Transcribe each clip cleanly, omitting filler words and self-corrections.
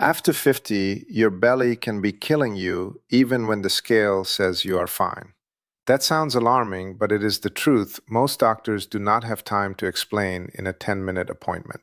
After 50, your belly can be killing you even when the scale says you are fine. That sounds alarming, but it is the truth most doctors do not have time to explain in a 10-minute appointment.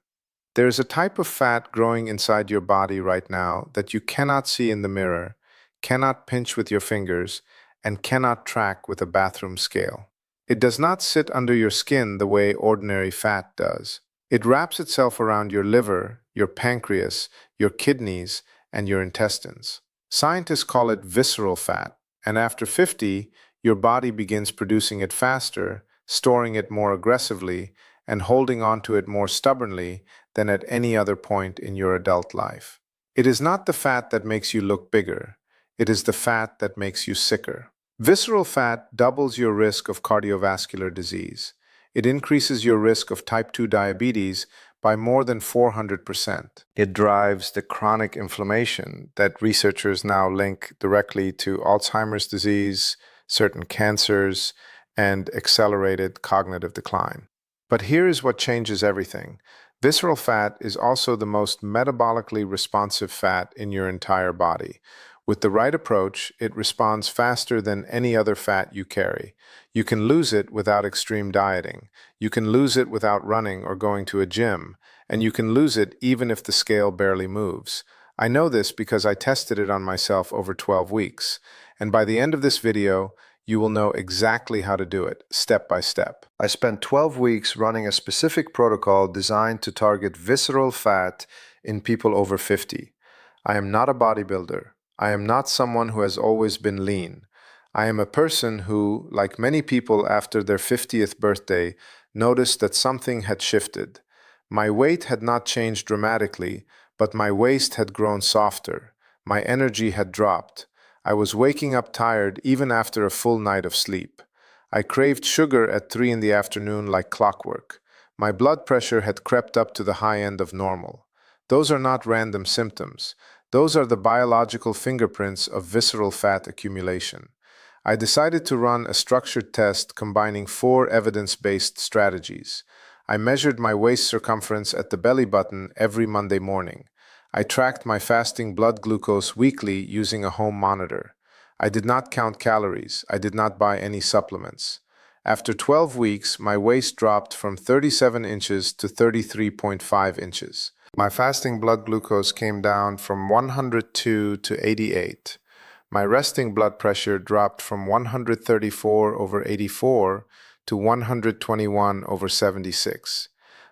There is a type of fat growing inside your body right now that you cannot see in the mirror, cannot pinch with your fingers, and cannot track with a bathroom scale. It does not sit under your skin the way ordinary fat does. It wraps itself around your liver, your pancreas, your kidneys, and your intestines. Scientists call it visceral fat, and after 50, your body begins producing it faster, storing it more aggressively, and holding on to it more stubbornly than at any other point in your adult life. It is not the fat that makes you look bigger, it is the fat that makes you sicker. Visceral fat doubles your risk of cardiovascular disease. It increases your risk of type 2 diabetes by more than 400%. It drives the chronic inflammation that researchers now link directly to Alzheimer's disease, certain cancers, and accelerated cognitive decline. But here is what changes everything. Visceral fat is also the most metabolically responsive fat in your entire body. With the right approach, it responds faster than any other fat you carry. You can lose it without extreme dieting. You can lose it without running or going to a gym. And you can lose it even if the scale barely moves. I know this because I tested it on myself over 12 weeks. And by the end of this video, you will know exactly how to do it, step by step. I spent 12 weeks running a specific protocol designed to target visceral fat in people over 50. I am not a bodybuilder. I am not someone who has always been lean. I am a person who, like many people after their 50th birthday, noticed that something had shifted. My weight had not changed dramatically, but my waist had grown softer. My energy had dropped. I was waking up tired even after a full night of sleep. I craved sugar at 3 in the afternoon like clockwork. My blood pressure had crept up to the high end of normal. Those are not random symptoms. Those are the biological fingerprints of visceral fat accumulation. I decided to run a structured test combining 4 evidence-based strategies. I measured my waist circumference at the belly button every Monday morning. I tracked my fasting blood glucose weekly using a home monitor. I did not count calories. I did not buy any supplements. After 12 weeks, my waist dropped from 37 inches to 33.5 inches. My fasting blood glucose came down from 102 to 88. My resting blood pressure dropped from 134/84 to 121/76.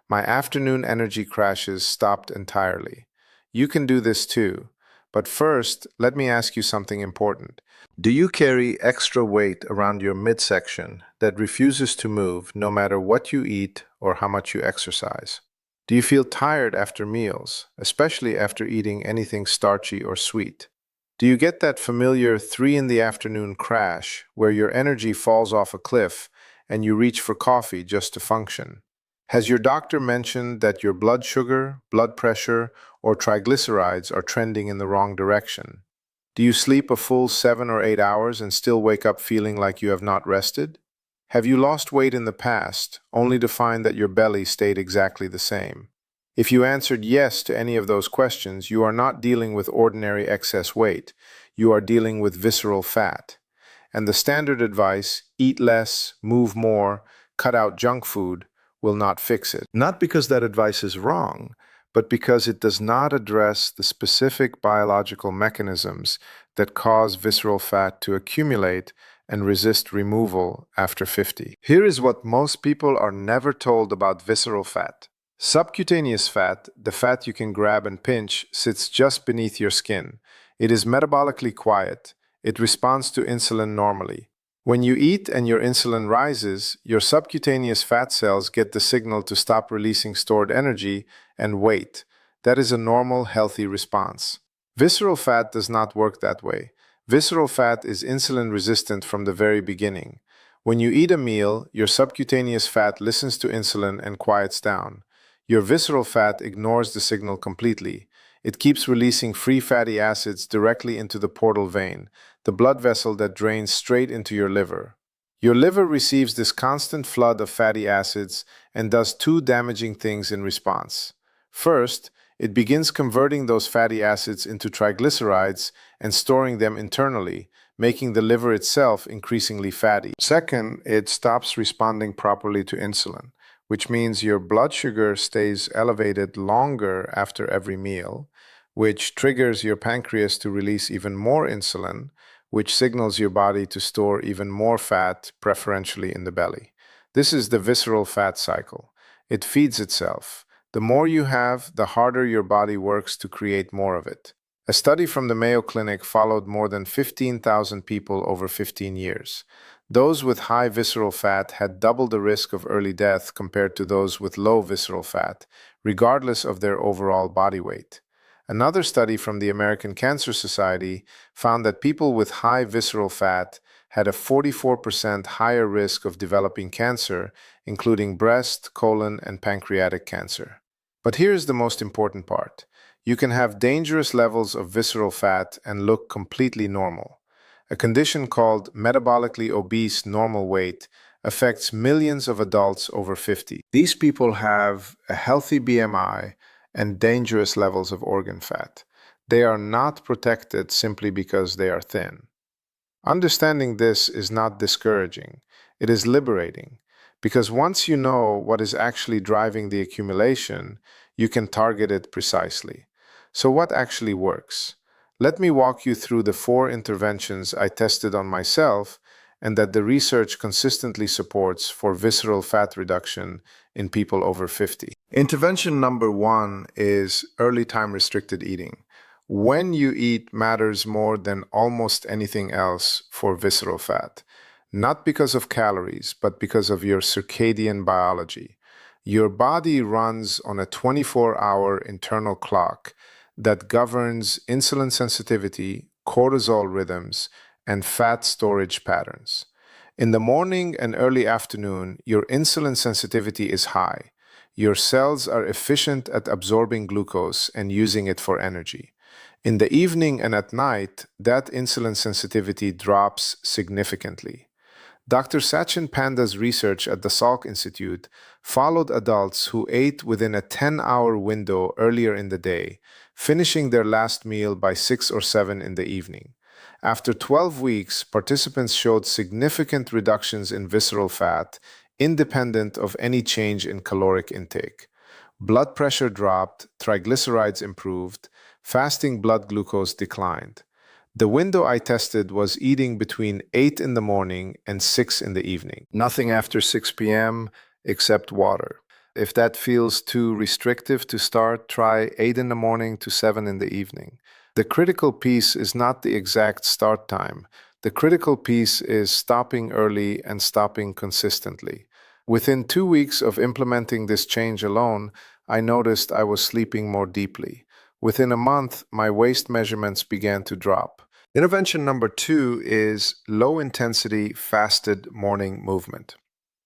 My afternoon energy crashes stopped entirely. You can do this too. But first, let me ask you something important. Do you carry extra weight around your midsection that refuses to move no matter what you eat or how much you exercise? Do you feel tired after meals, especially after eating anything starchy or sweet? Do you get that familiar 3 in the afternoon crash where your energy falls off a cliff and you reach for coffee just to function? Has your doctor mentioned that your blood sugar, blood pressure, or triglycerides are trending in the wrong direction? Do you sleep a full 7 or 8 hours and still wake up feeling like you have not rested? Have you lost weight in the past, only to find that your belly stayed exactly the same? If you answered yes to any of those questions, you are not dealing with ordinary excess weight. You are dealing with visceral fat. And the standard advice, eat less, move more, cut out junk food, will not fix it. Not because that advice is wrong, but because it does not address the specific biological mechanisms that cause visceral fat to accumulate and resist removal after 50. Here is what most people are never told about visceral fat. Subcutaneous fat, the fat you can grab and pinch, sits just beneath your skin. It is metabolically quiet. It responds to insulin normally. When you eat and your insulin rises, your subcutaneous fat cells get the signal to stop releasing stored energy and wait. That is a normal, healthy response. Visceral fat does not work that way. Visceral fat is insulin resistant from the very beginning. When you eat a meal, your subcutaneous fat listens to insulin and quiets down. Your visceral fat ignores the signal completely. It keeps releasing free fatty acids directly into the portal vein, the blood vessel that drains straight into your liver. Your liver receives this constant flood of fatty acids and does 2 damaging things in response. First, It begins converting those fatty acids into triglycerides and storing them internally, making the liver itself increasingly fatty. Second, it stops responding properly to insulin, which means your blood sugar stays elevated longer after every meal, which triggers your pancreas to release even more insulin, which signals your body to store even more fat, preferentially in the belly. This is the visceral fat cycle. It feeds itself. The more you have, the harder your body works to create more of it. A study from the Mayo Clinic followed more than 15,000 people over 15 years. Those with high visceral fat had double the risk of early death compared to those with low visceral fat, regardless of their overall body weight. Another study from the American Cancer Society found that people with high visceral fat had a 44% higher risk of developing cancer, including breast, colon, and pancreatic cancer. But here's the most important part. You can have dangerous levels of visceral fat and look completely normal. A condition called metabolically obese normal weight affects millions of adults over 50. These people have a healthy BMI and dangerous levels of organ fat. They are not protected simply because they are thin. Understanding this is not discouraging, it is liberating, because once you know what is actually driving the accumulation, you can target it precisely. So what actually works? Let me walk you through the 4 interventions I tested on myself and that the research consistently supports for visceral fat reduction in people over 50. Intervention number 1 is early time restricted eating. When you eat matters more than almost anything else for visceral fat, not because of calories, but because of your circadian biology. Your body runs on a 24-hour internal clock that governs insulin sensitivity, cortisol rhythms, and fat storage patterns. In the morning and early afternoon, your insulin sensitivity is high. Your cells are efficient at absorbing glucose and using it for energy. In the evening and at night, that insulin sensitivity drops significantly. Dr. Sachin Panda's research at the Salk Institute followed adults who ate within a 10-hour window earlier in the day, finishing their last meal by 6 or 7 in the evening. After 12 weeks, participants showed significant reductions in visceral fat, independent of any change in caloric intake. Blood pressure dropped, triglycerides improved, fasting blood glucose declined. The window I tested was eating between 8 in the morning and 6 in the evening. Nothing after 6 p.m. except water. If that feels too restrictive to start, try 8 in the morning to 7 in the evening. The critical piece is not the exact start time. The critical piece is stopping early and stopping consistently. Within 2 weeks of implementing this change alone, I noticed I was sleeping more deeply. Within a month, my waist measurements began to drop. Intervention number 2 is low-intensity fasted morning movement.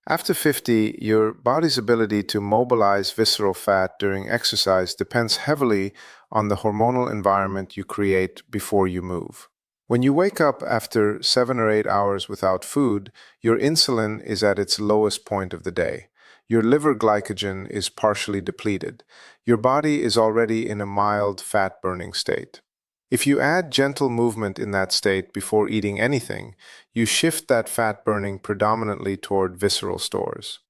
After 50, your body's ability to mobilize visceral fat during exercise depends heavily on the hormonal environment you create before you move. When you wake up after 7 or 8 hours without food, your insulin is at its lowest point of the day. Your liver glycogen is partially depleted. Your body is already in a mild fat-burning state. If you add gentle movement in that state before eating anything, you shift that fat burning predominantly toward visceral stores.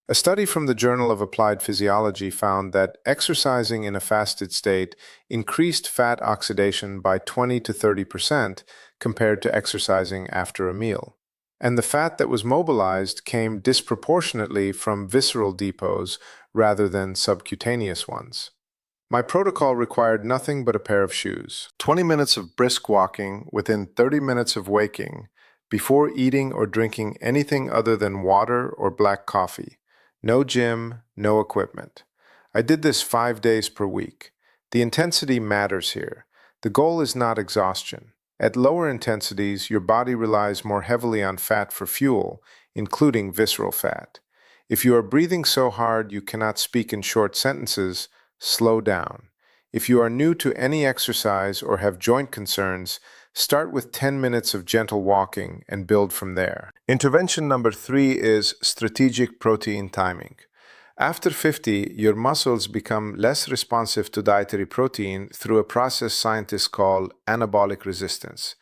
A study from the Journal of Applied Physiology found that exercising in a fasted state increased fat oxidation by 20 to 30% compared to exercising after a meal. And the fat that was mobilized came disproportionately from visceral depots rather than subcutaneous ones. My protocol required nothing but a pair of shoes. 20 minutes of brisk walking within 30 minutes of waking, before eating or drinking anything other than water or black coffee. No gym, no equipment. I did this 5 days per week. The intensity matters here. The goal is not exhaustion. At lower intensities, your body relies more heavily on fat for fuel, including visceral fat. If you are breathing so hard you cannot speak in short sentences, slow down. If you are new to any exercise or have joint concerns, start with 10 minutes of gentle walking and build from there. Intervention number 3 is strategic protein timing. After 50, your muscles become less responsive to dietary protein through a process scientists call anabolic resistance.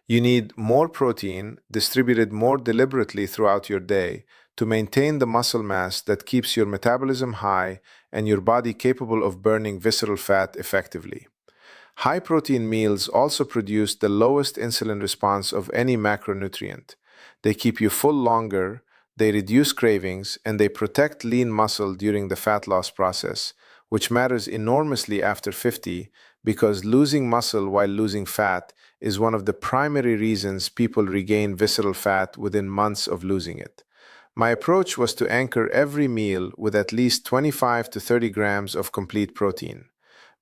You need more protein distributed more deliberately throughout your day to maintain the muscle mass that keeps your metabolism high and your body capable of burning visceral fat effectively. High protein meals also produce the lowest insulin response of any macronutrient. They keep you full longer, they reduce cravings, and they protect lean muscle during the fat loss process, which matters enormously after 50 because losing muscle while losing fat is one of the primary reasons people regain visceral fat within months of losing it. My approach was to anchor every meal with at least 25 to 30 grams of complete protein.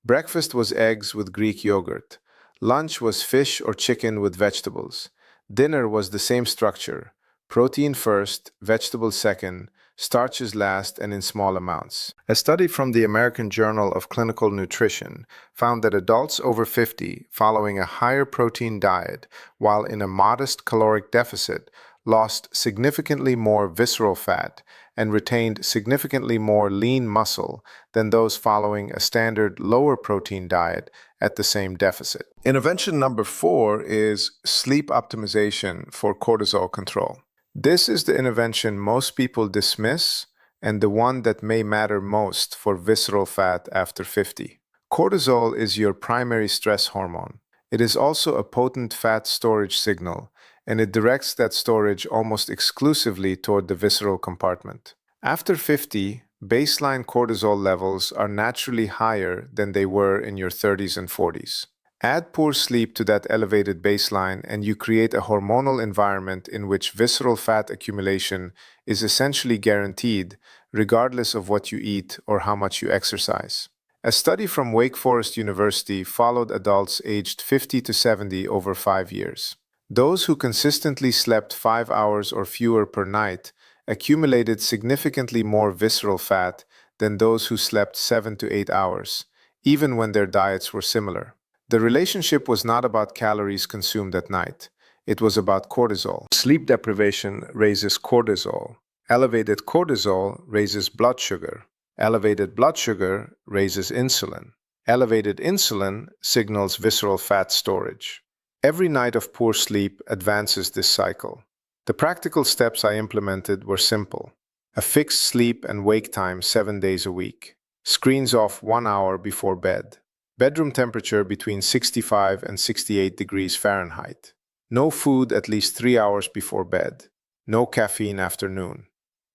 Breakfast was eggs with Greek yogurt. Lunch was fish or chicken with vegetables. Dinner was the same structure: protein first, vegetables second, starches last, and in small amounts. A study from the American Journal of Clinical Nutrition found that adults over 50 following a higher protein diet while in a modest caloric deficit lost significantly more visceral fat and retained significantly more lean muscle than those following a standard lower protein diet at the same deficit. Intervention number 4 is sleep optimization for cortisol control. This is the intervention most people dismiss and the one that may matter most for visceral fat after 50. Cortisol is your primary stress hormone. It is also a potent fat storage signal, and it directs that storage almost exclusively toward the visceral compartment. After 50, baseline cortisol levels are naturally higher than they were in your 30s and 40s. Add poor sleep to that elevated baseline, and you create a hormonal environment in which visceral fat accumulation is essentially guaranteed, regardless of what you eat or how much you exercise. A study from Wake Forest University followed adults aged 50 to 70 over 5 years. Those who consistently slept 5 hours or fewer per night accumulated significantly more visceral fat than those who slept 7 to 8 hours, even when their diets were similar. The relationship was not about calories consumed at night. It was about cortisol. Sleep deprivation raises cortisol. Elevated cortisol raises blood sugar. Elevated blood sugar raises insulin. Elevated insulin signals visceral fat storage. Every night of poor sleep advances this cycle. The practical steps I implemented were simple: a fixed sleep and wake time 7 days a week, screens off 1 hour before bed, bedroom temperature between 65 and 68 degrees Fahrenheit, no food at least 3 hours before bed, no caffeine after noon.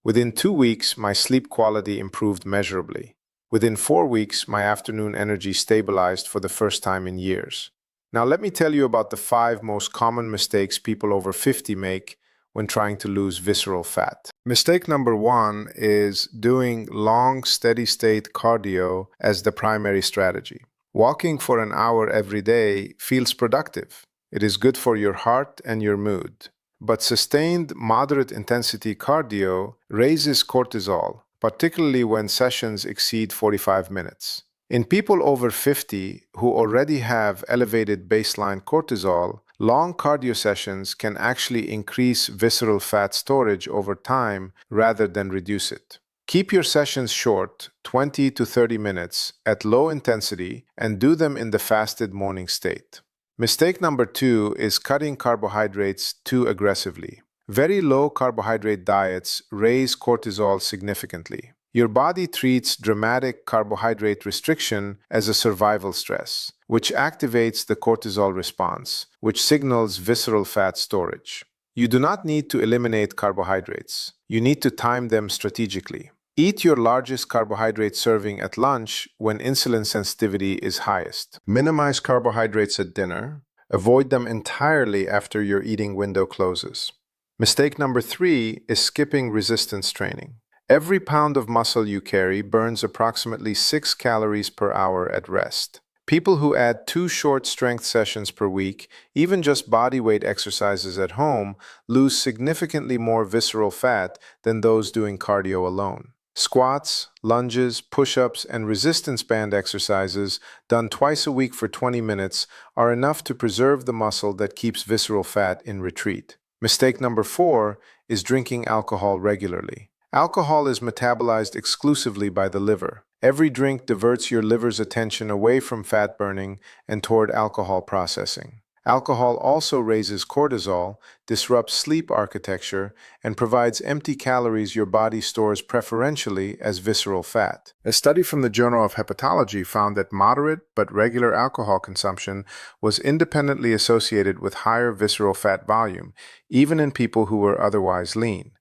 Within 2 weeks, my sleep quality improved measurably. Within 4 weeks, my afternoon energy stabilized for the first time in years. Now let me tell you about the 5 most common mistakes people over 50 make when trying to lose visceral fat. Mistake number 1 is doing long, steady-state cardio as the primary strategy. Walking for an hour every day feels productive. It is good for your heart and your mood. But sustained, moderate-intensity cardio raises cortisol, particularly when sessions exceed 45 minutes. In people over 50 who already have elevated baseline cortisol, long cardio sessions can actually increase visceral fat storage over time rather than reduce it. Keep your sessions short, 20 to 30 minutes, at low intensity, and do them in the fasted morning state. Mistake number 2 is cutting carbohydrates too aggressively. Very low carbohydrate diets raise cortisol significantly. Your body treats dramatic carbohydrate restriction as a survival stress, which activates the cortisol response, which signals visceral fat storage. You do not need to eliminate carbohydrates. You need to time them strategically. Eat your largest carbohydrate serving at lunch when insulin sensitivity is highest. Minimize carbohydrates at dinner. Avoid them entirely after your eating window closes. Mistake number 3 is skipping resistance training. Every pound of muscle you carry burns approximately 6 calories per hour at rest. People who add 2 short strength sessions per week, even just body weight exercises at home, lose significantly more visceral fat than those doing cardio alone. Squats, lunges, push-ups, and resistance band exercises done twice a week for 20 minutes are enough to preserve the muscle that keeps visceral fat in retreat. Mistake number 4 is drinking alcohol regularly. Alcohol is metabolized exclusively by the liver. Every drink diverts your liver's attention away from fat burning and toward alcohol processing. Alcohol also raises cortisol, disrupts sleep architecture, and provides empty calories your body stores preferentially as visceral fat. A study from the Journal of Hepatology found that moderate but regular alcohol consumption was independently associated with higher visceral fat volume, even in people who were otherwise lean.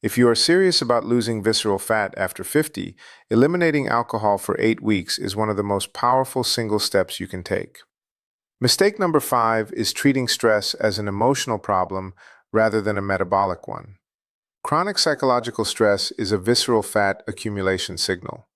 If you are serious about losing visceral fat after 50, eliminating alcohol for 8 weeks is one of the most powerful single steps you can take. Mistake number 5 is treating stress as an emotional problem rather than a metabolic one. Chronic psychological stress is a visceral fat accumulation signal.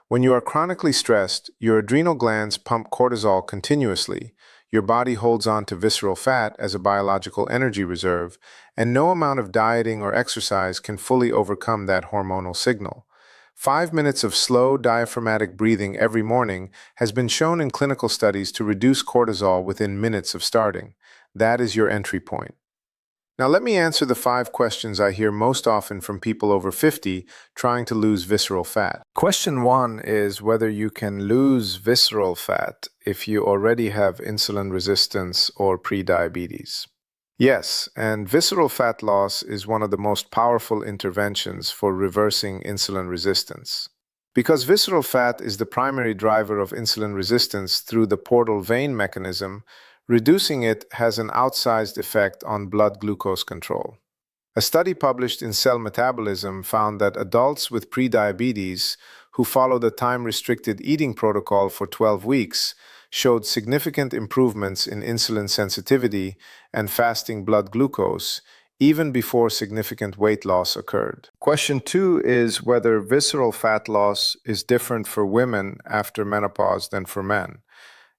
When you are chronically stressed, your adrenal glands pump cortisol continuously, your body holds on to visceral fat as a biological energy reserve, and no amount of dieting or exercise can fully overcome that hormonal signal. 5 minutes of slow diaphragmatic breathing every morning has been shown in clinical studies to reduce cortisol within minutes of starting. That is your entry point. Now, let me answer the 5 questions I hear most often from people over 50 trying to lose visceral fat. Question 1 is whether you can lose visceral fat if you already have insulin resistance or prediabetes. Yes, and visceral fat loss is one of the most powerful interventions for reversing insulin resistance. Because visceral fat is the primary driver of insulin resistance through the portal vein mechanism, reducing it has an outsized effect on blood glucose control. A study published in Cell Metabolism found that adults with prediabetes who followed a time-restricted eating protocol for 12 weeks showed significant improvements in insulin sensitivity and fasting blood glucose, even before significant weight loss occurred. Question 2 is whether visceral fat loss is different for women after menopause than for men.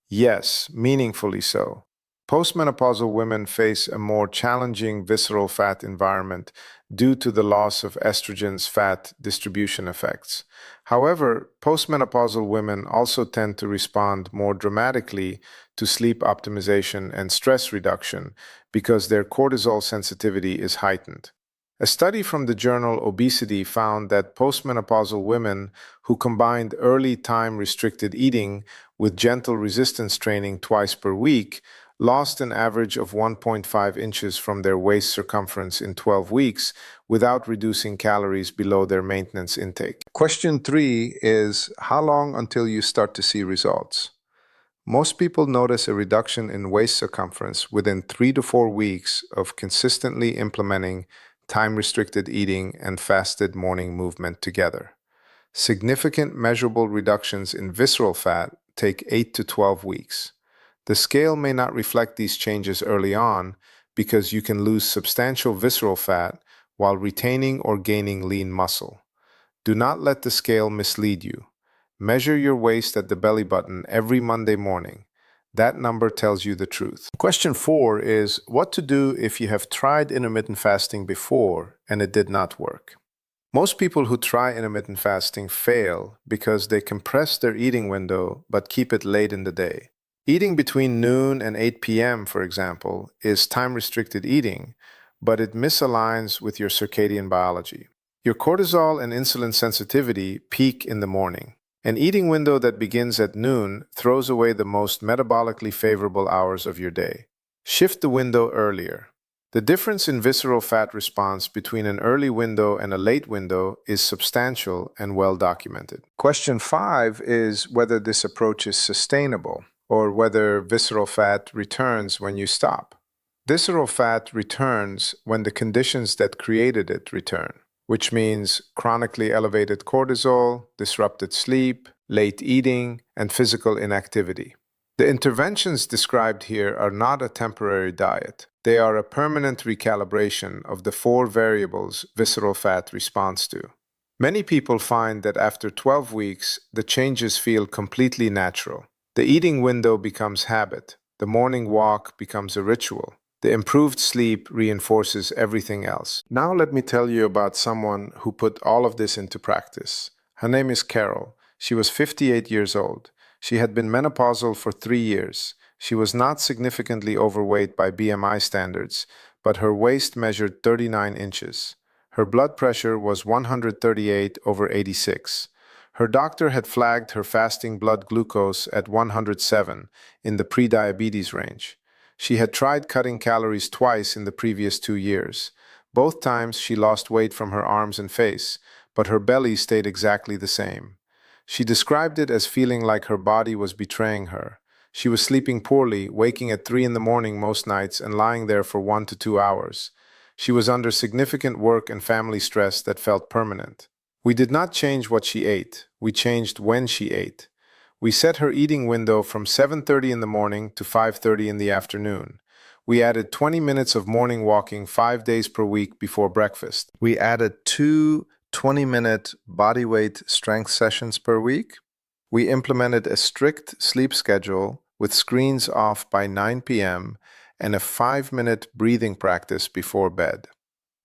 Yes, meaningfully so. Postmenopausal women face a more challenging visceral fat environment due to the loss of estrogen's fat distribution effects. However, postmenopausal women also tend to respond more dramatically to sleep optimization and stress reduction because their cortisol sensitivity is heightened. A study from the journal Obesity found that postmenopausal women who combined early time-restricted eating with gentle resistance training twice per week lost an average of 1.5 inches from their waist circumference in 12 weeks without reducing calories below their maintenance intake. Question 3 is how long until you start to see results? Most people notice a reduction in waist circumference within 3 to 4 weeks of consistently implementing time-restricted eating and fasted morning movement together. Significant measurable reductions in visceral fat take 8 to 12 weeks. The scale may not reflect these changes early on because you can lose substantial visceral fat while retaining or gaining lean muscle. Do not let the scale mislead you. Measure your waist at the belly button every Monday morning. That number tells you the truth. Question 4 is what to do if you have tried intermittent fasting before and it did not work. Most people who try intermittent fasting fail because they compress their eating window but keep it late in the day. Eating between noon and 8 p.m., for example, is time-restricted eating, but it misaligns with your circadian biology. Your cortisol and insulin sensitivity peak in the morning. An eating window that begins at noon throws away the most metabolically favorable hours of your day. Shift the window earlier. The difference in visceral fat response between an early window and a late window is substantial and well documented. Question 5 is whether this approach is sustainable or whether visceral fat returns when you stop. Visceral fat returns when the conditions that created it return, which means chronically elevated cortisol, disrupted sleep, late eating, and physical inactivity. The interventions described here are not a temporary diet. They are a permanent recalibration of the 4 variables visceral fat responds to. Many people find that after 12 weeks, the changes feel completely natural. The eating window becomes habit. The morning walk becomes a ritual. The improved sleep reinforces everything else. Now let me tell you about someone who put all of this into practice. Her name is Carol. She was 58 years old. She had been menopausal for 3 years. She was not significantly overweight by BMI standards, but her waist measured 39 inches. Her blood pressure was 138 over 86. Her doctor had flagged her fasting blood glucose at 107 in the prediabetes range. She had tried cutting calories twice in the previous 2 years. Both times she lost weight from her arms and face, but her belly stayed exactly the same. She described it as feeling like her body was betraying her. She was sleeping poorly, waking at 3 in the morning most nights and lying there for 1 to 2 hours. She was under significant work and family stress that felt permanent. We did not change what she ate, we changed when she ate. We set her eating window from 7:30 in the morning to 5:30 in the afternoon. We added 20 minutes of morning walking 5 days per week before breakfast. We added two 20-minute body weight strength sessions per week. We implemented a strict sleep schedule with screens off by 9 p.m. and a 5-minute breathing practice before bed.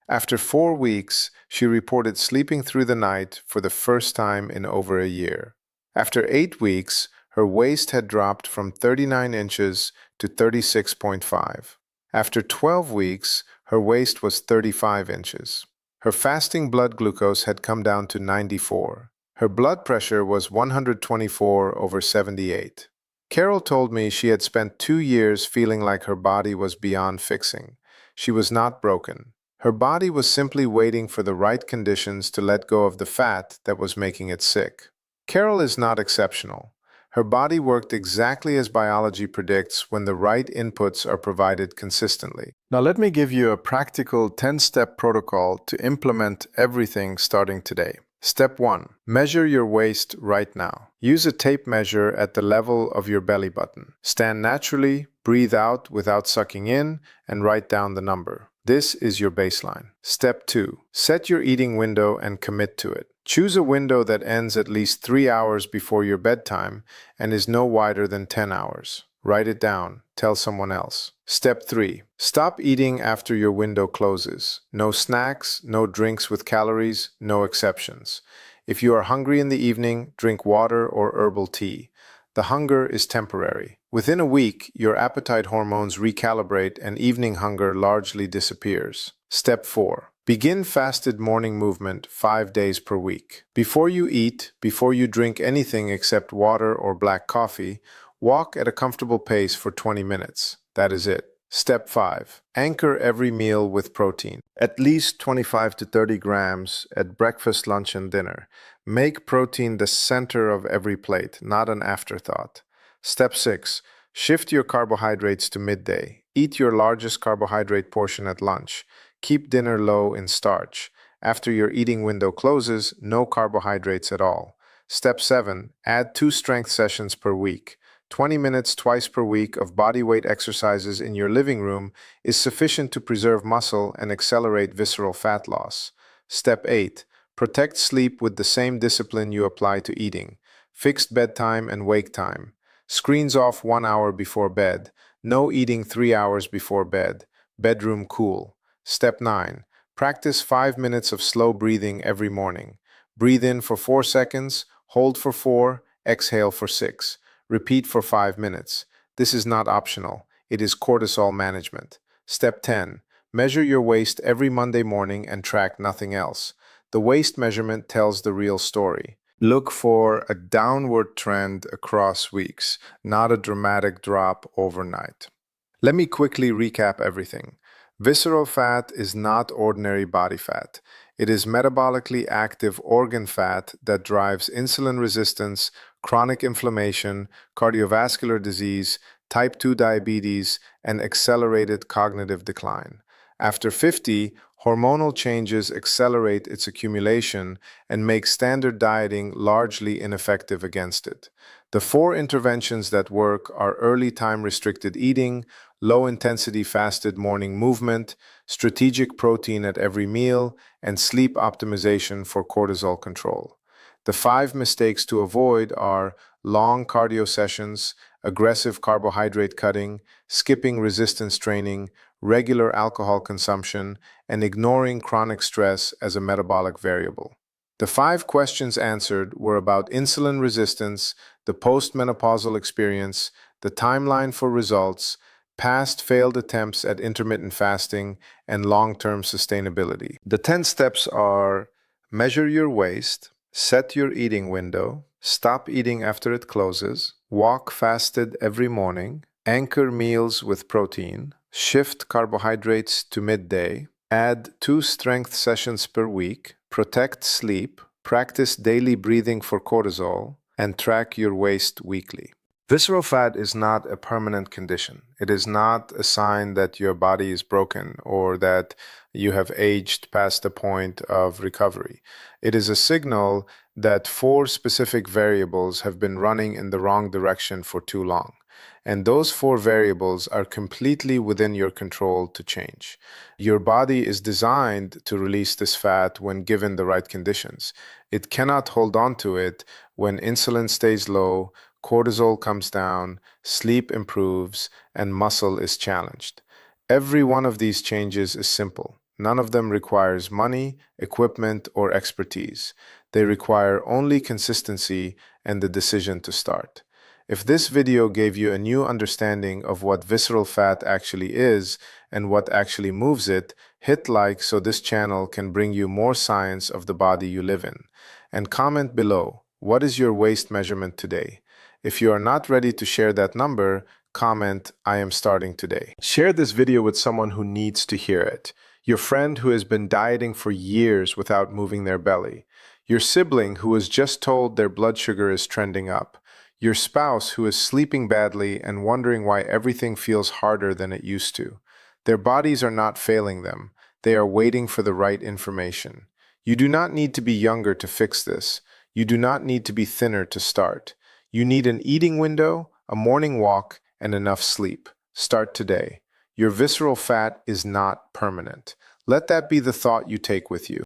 After 4 weeks, she reported sleeping through the night for the first time in over a year. After 8 weeks, her waist had dropped from 39 inches to 36.5. After 12 weeks, her waist was 35 inches. Her fasting blood glucose had come down to 94. Her blood pressure was 124 over 78. Carol told me she had spent 2 years feeling like her body was beyond fixing. She was not broken. Her body was simply waiting for the right conditions to let go of the fat that was making it sick. Carol is not exceptional. Her body worked exactly as biology predicts when the right inputs are provided consistently. Now let me give you a practical 10-step protocol to implement everything starting today. Step 1. Measure your waist right now. Use a tape measure at the level of your belly button. Stand naturally, breathe out without sucking in, and write down the number. This is your baseline. Step 2. Set your eating window and commit to it. Choose a window that ends at least 3 hours before your bedtime and is no wider than 10 hours. Write it down. Tell someone else. Step 3. Stop eating after your window closes. No snacks, no drinks with calories, no exceptions. If you are hungry in the evening, drink water or herbal tea. The hunger is temporary. Within a week, your appetite hormones recalibrate and evening hunger largely disappears. Step 4. Begin fasted morning movement 5 days per week. Before you eat, before you drink anything except water or black coffee, walk at a comfortable pace for 20 minutes. That is it. Step 5. Anchor every meal with protein. At least 25 to 30 grams at breakfast, lunch, and dinner. Make protein the center of every plate, not an afterthought. Step 6. Shift your carbohydrates to midday. Eat your largest carbohydrate portion at lunch. Keep dinner low in starch. After your eating window closes, no carbohydrates at all. Step 7. Add 2 strength sessions per week. 20 minutes twice per week of bodyweight exercises in your living room is sufficient to preserve muscle and accelerate visceral fat loss. Step 8. Protect sleep with the same discipline you apply to eating. Fixed bedtime and wake time. Screens off 1 hour before bed. No eating 3 hours before bed. Bedroom cool. Step 9. Practice 5 minutes of slow breathing every morning. Breathe in for 4 seconds, hold for 4, exhale for 6. Repeat for 5 minutes. This is not optional. It is cortisol management. Step 10. Measure your waist every Monday morning and track nothing else. The waist measurement tells the real story. Look for a downward trend across weeks, not a dramatic drop overnight. Let me quickly recap everything. Visceral fat is not ordinary body fat. It is metabolically active organ fat that drives insulin resistance, chronic inflammation, cardiovascular disease, type 2 diabetes, and accelerated cognitive decline. After 50, hormonal changes accelerate its accumulation and make standard dieting largely ineffective against it. The 4 interventions that work are early time-restricted eating, low-intensity fasted morning movement, strategic protein at every meal, and sleep optimization for cortisol control. The 5 mistakes to avoid are long cardio sessions, aggressive carbohydrate cutting, skipping resistance training, regular alcohol consumption, and ignoring chronic stress as a metabolic variable. The 5 questions answered were about insulin resistance, the postmenopausal experience, the timeline for results, past failed attempts at intermittent fasting, and long-term sustainability. The 10 steps are: measure your waist, set your eating window, stop eating after it closes, walk fasted every morning, anchor meals with protein, shift carbohydrates to midday, add 2 strength sessions per week, protect sleep, practice daily breathing for cortisol, and track your waist weekly. Visceral fat is not a permanent condition. It is not a sign that your body is broken or that you have aged past the point of recovery. It is a signal that 4 specific variables have been running in the wrong direction for too long. And those 4 variables are completely within your control to change. Your body is designed to release this fat when given the right conditions. It cannot hold on to it when insulin stays low, cortisol comes down, sleep improves, and muscle is challenged. Every one of these changes is simple. None of them requires money, equipment, or expertise. They require only consistency and the decision to start. If this video gave you a new understanding of what visceral fat actually is and what actually moves it, hit like so this channel can bring you more science of the body you live in. And comment below, what is your waist measurement today? If you are not ready to share that number, comment, I am starting today. Share this video with someone who needs to hear it. Your friend who has been dieting for years without moving their belly. Your sibling who was just told their blood sugar is trending up. Your spouse who is sleeping badly and wondering why everything feels harder than it used to. Their bodies are not failing them. They are waiting for the right information. You do not need to be younger to fix this. You do not need to be thinner to start. You need an eating window, a morning walk, and enough sleep. Start today. Your visceral fat is not permanent. Let that be the thought you take with you.